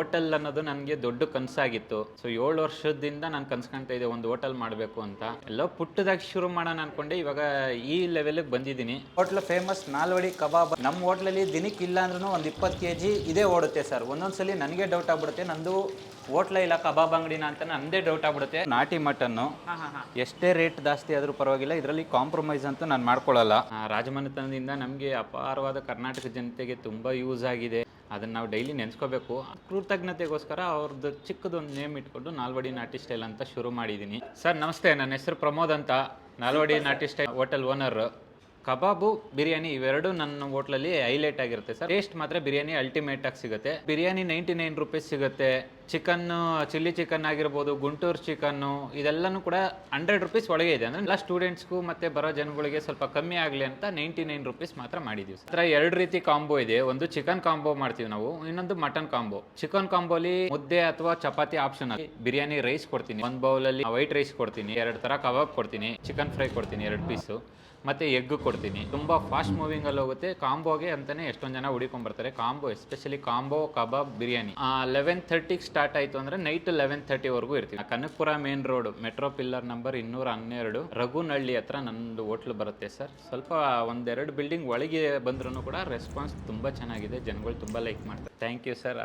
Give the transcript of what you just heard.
Hotel ಅನ್ನೋದು ನನಗೆ ದೊಡ್ಡ ಕನಸಾಗಿತ್ತು. ಸೊ 7 ವರ್ಷದಿಂದ ನಾನು ಕನ್ಸ್ಕೊಂತ ಇದ್ದೆ ಒಂದು ಹೋಟೆಲ್ ಮಾಡಬೇಕು ಅಂತ. ಎಲ್ಲೋ ಪುಟ್ಟದಾಗಿ ಶುರು ಮಾಡೋಣ ಅನ್ಕೊಂಡೆ, ಇವಾಗ ಈ ಲೆವೆಲ್ಗೆ ಬಂದಿದ್ದೀನಿ. ಹೋಟ್ಲ್ ಫೇಮಸ್ ನಾಲ್ವಡಿ ಕಬಾಬ್. ನಮ್ಮ ಹೋಟ್ಲಲ್ಲಿ ದಿನಕ್ಕೆ ಇಲ್ಲ ಅಂದ್ರೂ ಒಂದು 20 kg ಇದೇ ಓಡುತ್ತೆ ಸರ್. ಒಂದೊಂದ್ಸಲಿ ನನಗೆ ಡೌಟ್ ಆಗ್ಬಿಡುತ್ತೆ, ನಂದು ಹೋಟ್ಲ ಇಲ್ಲ ಕಬಾಬ್ ಅಂಗಡಿನ ಅಂತ ನಂದೇ ಡೌಟ್ ಆಗ್ಬಿಡುತ್ತೆ. ನಾಟಿ ಮಟನ್ನು ಎಷ್ಟೇ ರೇಟ್ ಜಾಸ್ತಿ ಆದರೂ ಪರವಾಗಿಲ್ಲ, ಇದರಲ್ಲಿ ಕಾಂಪ್ರಮೈಸ್ ಅಂತೂ ನಾನು ಮಾಡ್ಕೊಳ್ಳಲ್ಲ. ರಾಜಮನೆತನದಿಂದ ನಮಗೆ ಅಪಾರವಾದ ಕರ್ನಾಟಕ ಜನತೆಗೆ ತುಂಬ ಯೂಸ್ ಆಗಿದೆ. ಅದನ್ನು ನಾವು ಡೈಲಿ ನೆನೆಸ್ಕೋಬೇಕು. ಕೃತಜ್ಞತೆಗೋಸ್ಕರ ಅವ್ರದ್ದು ಚಿಕ್ಕದೊಂದು ನೇಮ್ ಇಟ್ಕೊಂಡು ನಾಲ್ವಡಿ ನಾಟಿ ಸ್ಟೈಲ್ ಅಂತ ಶುರು ಮಾಡಿದ್ದೀನಿ. ಸರ್ ನಮಸ್ತೆ, ನನ್ನ ಹೆಸರು ಪ್ರಮೋದ್ ಅಂತ, ನಾಲ್ವಡಿ ನಾಟಿ ಸ್ಟೈಲ್ ಹೋಟೆಲ್ ಓನರ್. ಕಬಾಬು, ಬಿರಿಯಾನಿ ಇವೆರಡು ನನ್ನ ಹೋಟ್ಲಲ್ಲಿ ಹೈಲೈಟ್ ಆಗಿರುತ್ತೆ ಸರ್. ಟೇಸ್ಟ್ ಮಾತ್ರ ಬಿರಿಯಾನಿ ಅಲ್ಟಿಮೇಟ್ ಆಗಿ ಸಿಗುತ್ತೆ. ಬಿರಿಯಾನಿ 99 ರೂಪೀಸ್ ಸಿಗುತ್ತೆ. ಚಿಕನ್ನು, ಚಿಲ್ಲಿ ಚಿಕನ್ ಆಗಿರ್ಬೋದು, ಗುಂಟೂರು ಚಿಕನ್ನು, ಇದೆಲ್ಲನೂ ಕೂಡ 100 ರೂಪೀಸ್ ಒಳಗೆ ಇದೆ. ಅಂದರೆ ಎಲ್ಲ ಸ್ಟೂಡೆಂಟ್ಸ್ಗೂ ಮತ್ತು ಬರೋ ಜನಗಳಿಗೆ ಸ್ವಲ್ಪ ಕಮ್ಮಿ ಆಗಲಿ ಅಂತ 99 ರೂಪೀಸ್ ಮಾತ್ರ ಮಾಡಿದ್ದೀವಿ. ಹತ್ರ 2 ರೀತಿ ಕಾಂಬೋ ಇದೆ. ಒಂದು ಚಿಕನ್ ಕಾಂಬೋ ಮಾಡ್ತೀವಿ ನಾವು, ಇನ್ನೊಂದು ಮಟನ್ ಕಾಂಬೋ. ಚಿಕನ್ ಕಾಂಬೋಲಿ ಮುದ್ದೆ ಅಥವಾ ಚಪಾತಿ ಆಪ್ಷನ್. ಬಿರಿಯಾನಿ ರೈಸ್ ಕೊಡ್ತೀನಿ, ಒಂದು ಬೌಲಲ್ಲಿ ವೈಟ್ ರೈಸ್ ಕೊಡ್ತೀನಿ, 2 ಥರ ಕಬಾಬ್ ಕೊಡ್ತೀನಿ, ಚಿಕನ್ ಫ್ರೈ ಕೊಡ್ತೀನಿ 2 ಪೀಸು, ಮತ್ತು ಎಗ್ ಕೊಡ್ತೀನಿ. ತುಂಬ ಫಾಸ್ಟ್ ಮೂವಿಂಗಲ್ಲಿ ಹೋಗುತ್ತೆ. ಕಾಂಬೋಗೆ ಅಂತಲೇ ಎಷ್ಟೊಂದು ಜನ ಹುಡುಕೊಂಡ್ಬರ್ತಾರೆ. ಕಾಂಬೋ, ಎಸ್ಪೆಷಲಿ ಕಾಂಬೋ ಕಬಾಬ್ ಬಿರಿಯಾನಿ 11:30ಗೆ ಸ್ಟಾರ್ಟ್ ಆಯಿತು ಅಂದರೆ ನೈಟ್ 11:30ವರೆಗೂ ಇರ್ತೀವಿ. Kanakapura main road, metro pillar number 212, Raghunahalli ಹತ್ರ ನಂದು ಹೋಟ್ಲು ಬರುತ್ತೆ ಸರ್. ಸ್ವಲ್ಪ 1-2 ಬಿಲ್ಡಿಂಗ್ ಒಳಗೆ ಬಂದ್ರೂ ಕೂಡ ರೆಸ್ಪಾನ್ಸ್ ತುಂಬ ಚೆನ್ನಾಗಿದೆ. ಜನಗಳು ತುಂಬ ಲೈಕ್ ಮಾಡ್ತಾರೆ. Thank you sir.